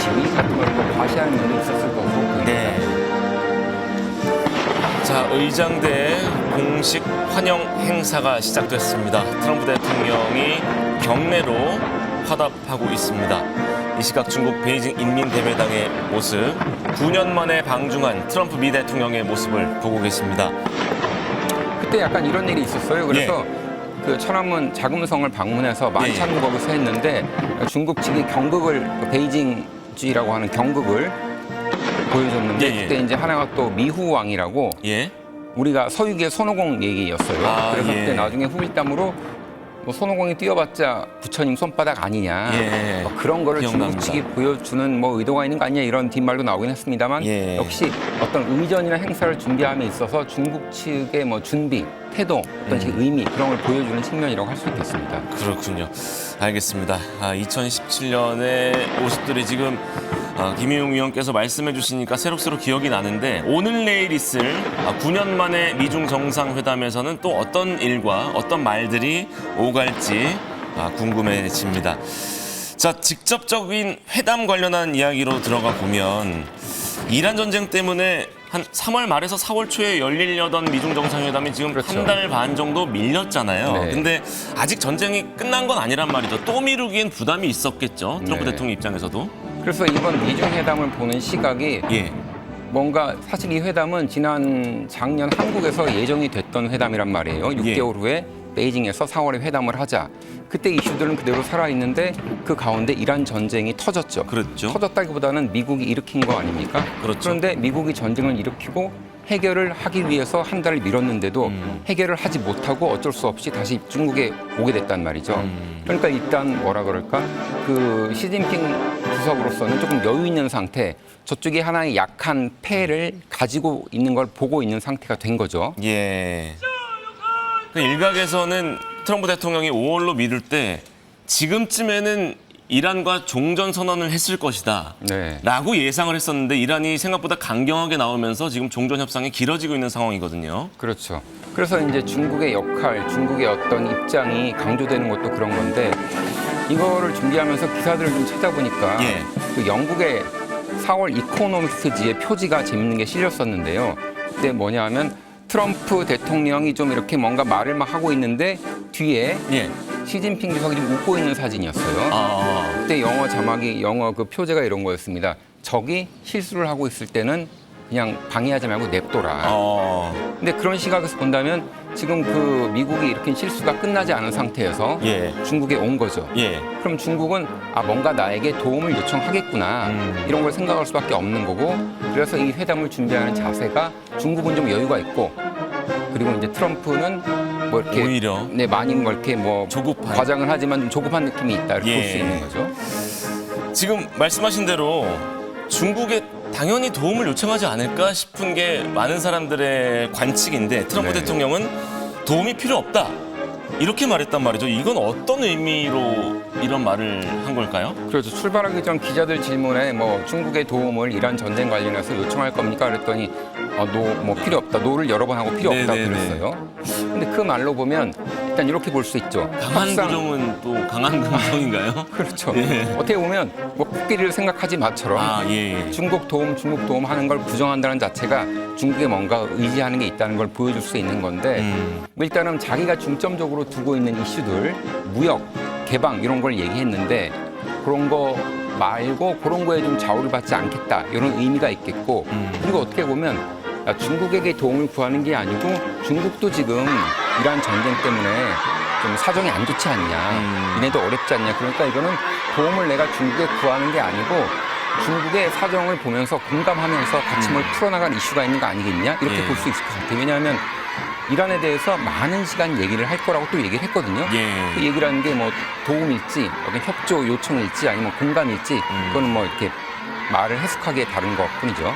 지위 같은 걸 또 과시하는 면도 있었을 거고. 네. 자, 의장대 공식 환영 행사가 시작됐습니다. 트럼프 대통령이 경례로 화답하고 있습니다. 이 시각 중국 베이징 인민대회당의 모습, 9년 만에 방중한 트럼프 미 대통령의 모습을 보고 계십니다. 그때 약간 이런 일이 있었어요. 그래서 그 천안문 자금성을 방문해서 만찬 거기서 했는데 중국 측이 경극을 베이징주의라고 하는 경극을 보여줬는데 그때 이제 하나가 또 미후왕이라고 우리가 서유기의 손오공 얘기였어요. 그래서 그때 나중에 후일담으로 뭐 손오공이 뛰어봤자 부처님 손바닥 아니냐 뭐 그런 거를 중국 측이 보여주는 뭐 의도가 있는 거 아니냐 이런 뒷말도 나오긴 했습니다만 역시 어떤 의전이나 행사를 준비함에 있어서 중국 측의 뭐 준비, 태도, 어떤 식의 의미 그런 걸 보여주는 측면이라고 할 수 있겠습니다. 그렇군요. 알겠습니다. 2017년의 모습들이 지금 김희용 위원께서 말씀해 주시니까 새록새록 기억이 나는데 오늘 내일 있을 9년 만에 미중 정상회담에서는 또 어떤 일과 어떤 말들이 오갈지 궁금해집니다. 자, 직접적인 회담 관련한 이야기로 들어가 보면 이란 전쟁 때문에 한 3월 말에서 4월 초에 열리려던 미중 정상회담이 지금 한 달 반 정도 밀렸잖아요. 근데 아직 전쟁이 끝난 건 아니란 말이죠. 또 미루기엔 부담이 있었겠죠. 트럼프 대통령 입장에서도. 그래서 이번 미중 회담을 보는 시각이 뭔가 사실 이 회담은 작년 한국에서 예정이 됐던 회담이란 말이에요. 6개월 후에 베이징에서 4월에 회담을 하자. 그때 이슈들은 그대로 살아있는데 그 가운데 이란 전쟁이 터졌죠. 터졌다기보다는 미국이 일으킨 거 아닙니까? 그런데 미국이 전쟁을 일으키고 해결을 하기 위해서 한 달을 미뤘는데도 해결을 하지 못하고 어쩔 수 없이 다시 중국에 오게 됐단 말이죠. 그러니까 일단 뭐라 그럴까? 그 시진핑 주석으로서는 조금 여유 있는 상태, 저쪽이 하나의 약한 패를 가지고 있는 걸 보고 있는 상태가 된 거죠. 그 일각에서는 트럼프 대통령이 5월로 미룰 때 지금쯤에는 이란과 종전 선언을 했을 것이다 라고 예상을 했었는데 이란이 생각보다 강경하게 나오면서 지금 종전 협상이 길어지고 있는 상황이거든요. 그렇죠. 그래서 이제 중국의 역할, 중국의 어떤 입장이 강조되는 것도 그런 건데 이거를 준비하면서 기사들을 좀 찾아보니까 그 영국의 4월 이코노미스지의 표지가 재밌는 게 실렸었는데요. 그때 뭐냐 하면 트럼프 대통령이 좀 이렇게 뭔가 말을 막 하고 있는데 뒤에 시진핑 주석이 좀 웃고 있는 사진이었어요. 그때 영어 그 표제가 이런 거였습니다. 적이 실수를 하고 있을 때는 그냥 방해하지 말고 냅둬라. 근데 그런 시각에서 본다면 지금 그 미국이 일으킨 실수가 끝나지 않은 상태에서 중국에 온 거죠. 그럼 중국은 뭔가 나에게 도움을 요청하겠구나 이런 걸 생각할 수밖에 없는 거고 그래서 이 회담을 준비하는 자세가 중국은 좀 여유가 있고 그리고 이제 트럼프는 뭐 이렇게 오히려 많이 뭐 이렇게 뭐 조급한 과장을 하지만 좀 조급한 느낌이 있다 이렇게 볼 수 있는 거죠. 지금 말씀하신 대로 중국에 당연히 도움을 요청하지 않을까 싶은 게 많은 사람들의 관측인데 트럼프 대통령은 도움이 필요 없다 이렇게 말했단 말이죠. 이건 어떤 의미로 이런 말을 한 걸까요? 그렇죠. 출발하기 전 기자들 질문에 뭐 중국의 도움을 이란 전쟁 관련해서 요청할 겁니까? 그랬더니 노 뭐 필요 없다. 노를 여러 번 하고 필요 없다고 그랬어요. 근데 그 말로 보면 일단 이렇게 볼 수 있죠. 강한 부정은 또 강한 감정인가요? 그렇죠. 어떻게 보면 뭐 코끼리를 생각하지 마처럼 중국 도움 하는 걸 부정한다는 자체가 중국에 뭔가 의지하는 게 있다는 걸 보여줄 수 있는 건데 뭐 일단은 자기가 중점적으로 두고 있는 이슈들, 무역, 개방 이런 걸 얘기했는데 그런 거 말고 그런 거에 좀 좌우를 받지 않겠다 이런 의미가 있겠고 그리고 어떻게 보면 중국에게 도움을 구하는 게 아니고 중국도 지금 이란 전쟁 때문에 좀 사정이 안 좋지 않냐 니네도 어렵지 않냐 그러니까 이거는 도움을 내가 중국에 구하는 게 아니고 중국의 사정을 보면서 공감하면서 같이 뭘 풀어나갈 이슈가 있는 거 아니겠냐 이렇게 볼 수 있을 것 같아요. 왜냐하면 이란에 대해서 많은 시간 얘기를 할 거라고 또 얘기를 했거든요. 그 얘기라는 게 뭐 도움일지, 어떤 협조 요청일지 아니면 공감일지 그거는 뭐 이렇게 말을 해석하기에 다른 것 뿐이죠.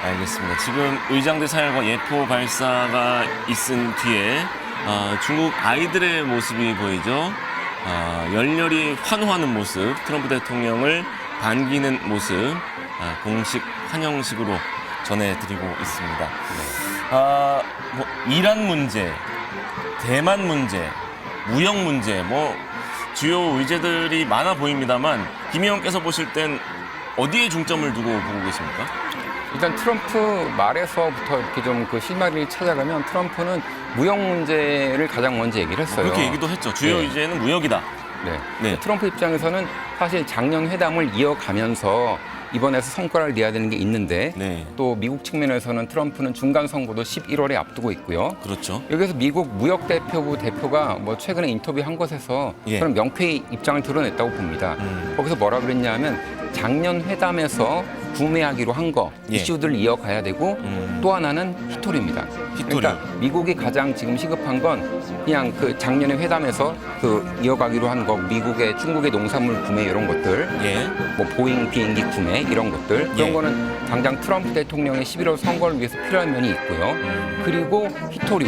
알겠습니다. 지금 의장대 사열과 예포 발사가 있은 뒤에 중국 아이들의 모습이 보이죠. 열렬히 환호하는 모습, 트럼프 대통령을 반기는 모습 공식 환영식으로 전해드리고 있습니다. 뭐 이란 문제, 대만 문제, 무역 문제, 뭐 주요 의제들이 많아 보입니다만 김 의원께서 보실 땐 어디에 중점을 두고 보고 계십니까? 일단 트럼프 말에서부터 이렇게 좀 그 실마리를 찾아가면 트럼프는 무역 문제를 가장 먼저 얘기를 했어요. 그렇게 얘기도 했죠. 주요 네. 의제는 무역이다. 네. 네. 트럼프 입장에서는 사실 작년 회담을 이어가면서 이번에서 성과를 내야 되는 게 있는데 네. 또 미국 측면에서는 트럼프는 중간 선거도 11월에 앞두고 있고요. 그렇죠. 여기서 미국 무역대표부 대표가 뭐 최근에 인터뷰한 것에서 예. 저는 명쾌히 입장을 드러냈다고 봅니다. 거기서 뭐라 그랬냐면 작년 회담에서 구매하기로 한 거 예. 이슈들을 이어가야 되고 또 하나는 히토리입니다. 히토리. 그러니까 미국이 가장 지금 시급한 건 그냥 그 작년에 회담에서 그 이어가기로 한 거 미국의 중국의 농산물 구매 이런 것들 예. 뭐 보잉 비행기 구매 이런 것들 그런 예. 거는 당장 트럼프 대통령의 11월 선거를 위해서 필요한 면이 있고요. 그리고 히토류.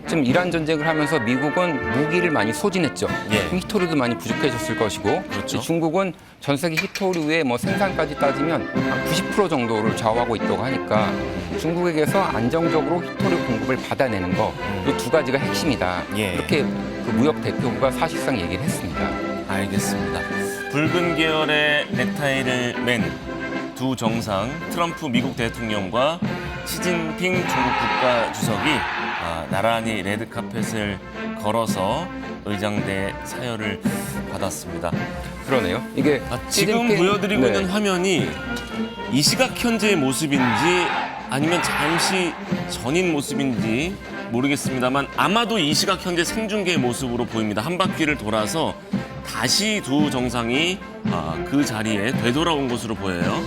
지금 이란 전쟁을 하면서 미국은 무기를 많이 소진했죠. 예. 그럼 히토류도 많이 부족해졌을 것이고 그렇죠. 중국은 전 세계 히토류의 뭐 생산까지 따지면 한 90% 정도를 좌우하고 있다고 하니까 중국에게서 안정적으로 히토류 공급을 받아내는 거 이 두 가지가 핵심이다. 예. 이렇게 그 무역 대표부가 사실상 얘기를 했습니다. 알겠습니다. 붉은 계열의 넥타이를 맨 두 정상 트럼프 미국 대통령과 시진핑 중국 국가주석이 나란히 레드카펫을 걸어서 의장대 사열을 받았습니다. 그러네요. 이게 지금 시진핑- 보여드리고 네. 있는 화면이 이 시각 현재의 모습인지 아니면 잠시 전인 모습인지 모르겠습니다만 아마도 이 시각 현재 생중계의 모습으로 보입니다. 한 바퀴를 돌아서 다시 두 정상이 그 자리에 되돌아온 것으로 보여요.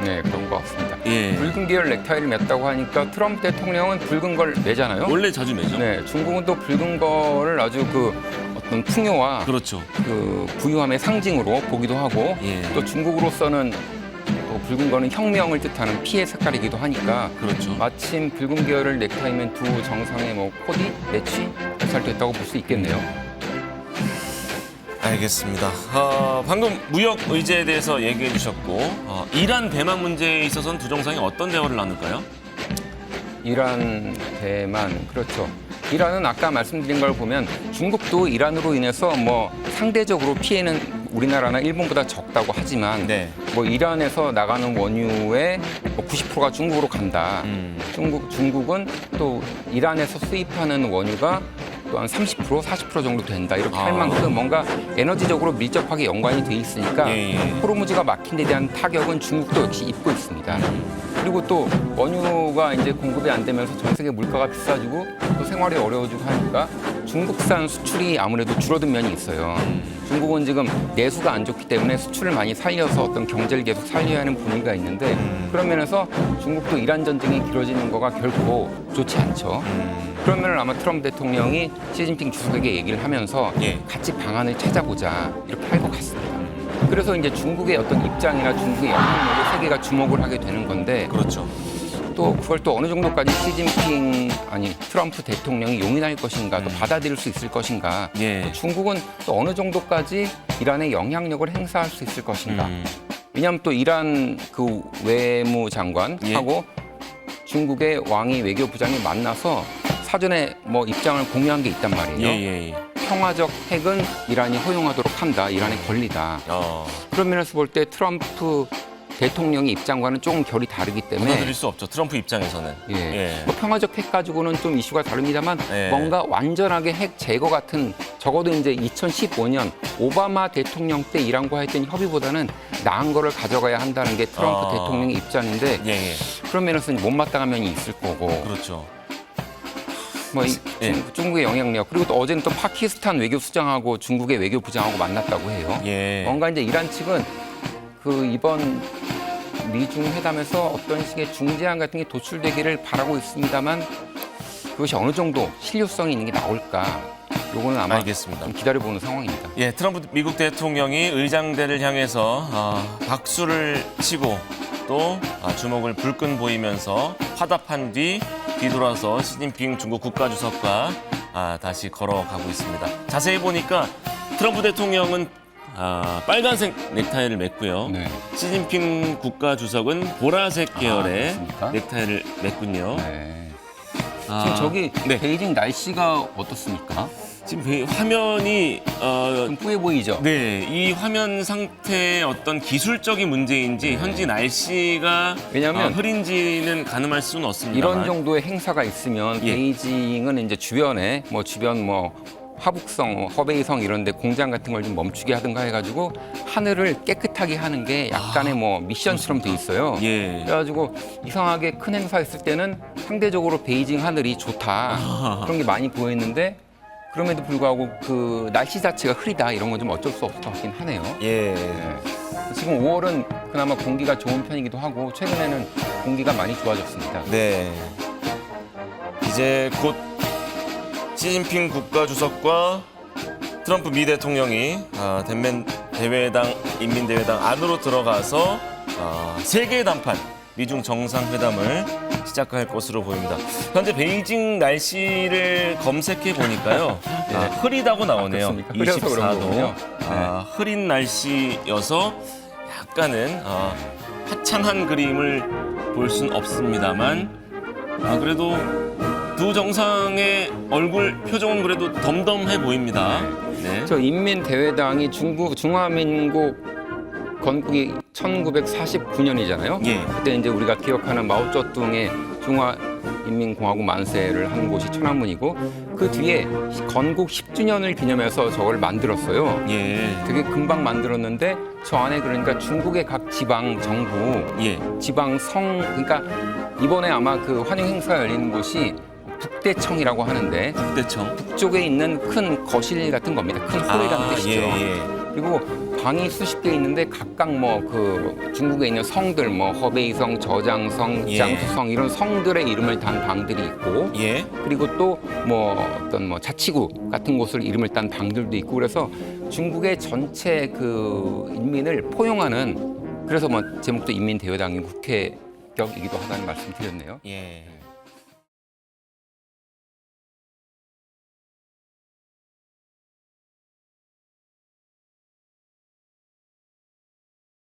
네, 그런 것 같습니다. 예. 붉은 계열 넥타이를 맸다고 하니까 트럼프 대통령은 붉은 걸 매잖아요. 원래 자주 매죠. 네, 중국은 또 붉은 거를 아주 그 어떤 풍요와 그렇죠. 그 부유함의 상징으로 보기도 하고 예. 또 중국으로서는 또 붉은 거는 혁명을 뜻하는 피의 색깔이기도 하니까 그렇죠. 마침 붉은 계열을 넥타이면 두 정상의 뭐 코디 매치 잘 됐다고 볼 수 있겠네요. 알겠습니다. 방금 무역 의제에 대해서 얘기해 주셨고 이란 대만 문제에 있어서는 두 정상이 어떤 대화를 나눌까요? 이란, 대만, 그렇죠. 이란은 아까 말씀드린 걸 보면 중국도 이란으로 인해서 뭐 상대적으로 피해는 우리나라나 일본보다 적다고 하지만 네. 뭐 이란에서 나가는 원유의 뭐 90%가 중국으로 간다. 중국은 또 이란에서 수입하는 원유가 또 한 30%, 40% 정도 된다. 이렇게 할 만큼 뭔가 에너지적으로 밀접하게 연관이 돼 있으니까 예, 예. 호르무즈가 막힌 데 대한 타격은 중국도 역시 입고 있습니다. 그리고 또 원유가 이제 공급이 안 되면서 전 세계 물가가 비싸지고 또 생활이 어려워지고 하니까 중국산 수출이 아무래도 줄어든 면이 있어요. 중국은 지금 내수가 안 좋기 때문에 수출을 많이 살려서 어떤 경제를 계속 살려야 하는 분위기가 있는데 그런 면에서 중국도 이란 전쟁이 길어지는 거가 결코 좋지 않죠. 그런 면을 아마 트럼프 대통령이 시진핑 주석에게 얘기를 하면서 예. 같이 방안을 찾아보자 이렇게 할 것 같습니다. 그래서 이제 중국의 어떤 입장이나 중국의 영향력에 세계가 주목을 하게 되는 건데 그렇죠. 또 그걸 또 어느 정도까지 트럼프 대통령이 용인할 것인가 또 받아들일 수 있을 것인가 예. 또 중국은 또 어느 정도까지 이란의 영향력을 행사할 수 있을 것인가 왜냐하면 또 이란 그 외무장관하고 중국의 왕이 외교부장이 만나서 사전에 뭐 입장을 공유한 게 있단 말이에요. 예. 평화적 핵은 이란이 허용하도록 한다. 이란의 권리다. 그런 면에서 볼 때 트럼프 대통령의 입장과는 조금 결이 다르기 때문에 받아들일 수 없죠. 트럼프 입장에서는. 예. 뭐 평화적 핵 가지고는 좀 이슈가 다릅니다만 예. 뭔가 완전하게 핵 제거 같은 적어도 이제 2015년 오바마 대통령 때 이란과 했던 협의보다는 나은 거를 가져가야 한다는 게 트럼프 대통령의 입장인데 예. 그런 면에서 못마땅한 면이 있을 거고 그렇죠. 뭐 예. 중국의 영향력 그리고 또 어제는 또 파키스탄 외교수장하고 중국의 외교부장하고 만났다고 해요. 예. 뭔가 이제 이란 측은 그 이번 미중 회담에서 어떤 식의 중재안 같은 게 도출되기를 바라고 있습니다만 그것이 어느 정도 실효성이 있는 게 나올까? 요거는 아마 알겠습니다. 좀 기다려보는 상황입니다. 예, 트럼프 미국 대통령이 의장대를 향해서 박수를 치고 또 주먹을 불끈 보이면서 화답한 뒤 뒤돌아서 시진핑 중국 국가주석과 다시 걸어가고 있습니다. 자세히 보니까 트럼프 대통령은 빨간색 넥타이를 맸고요. 네. 시진핑 국가주석은 보라색 계열의 그렇습니까? 넥타이를 맸군요. 네. 지금 저기 네. 베이징 날씨가 어떻습니까? 지금 화면이 좀 뿌해 보이죠? 네, 이 화면 상태의 어떤 기술적인 문제인지 현지 날씨가 왜냐하면 흐린지는 가늠할 수는 없습니다. 이런 정도의 행사가 있으면 예. 베이징은 이제 주변에 주변 화북성, 허베이성 이런 데 공장 같은 걸 좀 멈추게 하든가 해가지고 하늘을 깨끗하게 하는 게 약간의 미션처럼 돼 있어요. 예. 그래가지고 이상하게 큰 행사 있을 때는 상대적으로 베이징 하늘이 좋다. 그런 게 많이 보였는데 그럼에도 불구하고 그 날씨 자체가 흐리다 이런 건 좀 어쩔 수 없을 것 같긴 하네요. 예. 네. 지금 5월은 그나마 공기가 좋은 편이기도 하고 최근에는 공기가 많이 좋아졌습니다. 네. 이제 곧 시진핑 국가주석과 트럼프 미 대통령이 인민대회당 안으로 들어가서 세계 단판 미중 정상회담을 시작할 것으로 보입니다. 현재 베이징 날씨를 검색해 보니까요. 흐리다고 나오네요. 그렇습니까? 흐려서 그런 24도. 거군요. 흐린 날씨여서 약간은 화창한 그림을 볼 순 없습니다만 그래도 두 정상의 얼굴 표정은 그래도 덤덤해 보입니다. 네. 저 인민대회당이 중화민국 건국이 1949년이잖아요. 예. 그때 이제 우리가 기억하는 마오쩌둥의 중화인민공화국 만세를 한 곳이 천안문이고 그 뒤에 건국 10주년을 기념해서 저걸 만들었어요. 예. 되게 금방 만들었는데 저 안에 그러니까 중국의 각 지방 정부, 예. 지방 성 그러니까 이번에 아마 그 환영 행사가 열리는 곳이 북대청이라고 하는데 북대청. 북쪽에 있는 큰 거실 같은 겁니다. 큰 홀이라는 뜻이죠. 예. 그리고 방이 수십 개 있는데 각각 그 중국에 있는 성들 허베이성, 저장성, 예. 장수성 이런 성들의 이름을 단 방들이 있고 예. 그리고 또 어떤 자치구 같은 곳을 이름을 딴 방들도 있고 그래서 중국의 전체 그 인민을 포용하는 그래서 제목도 인민대회당이 국회격이기도 하다는 말씀 드렸네요. 예.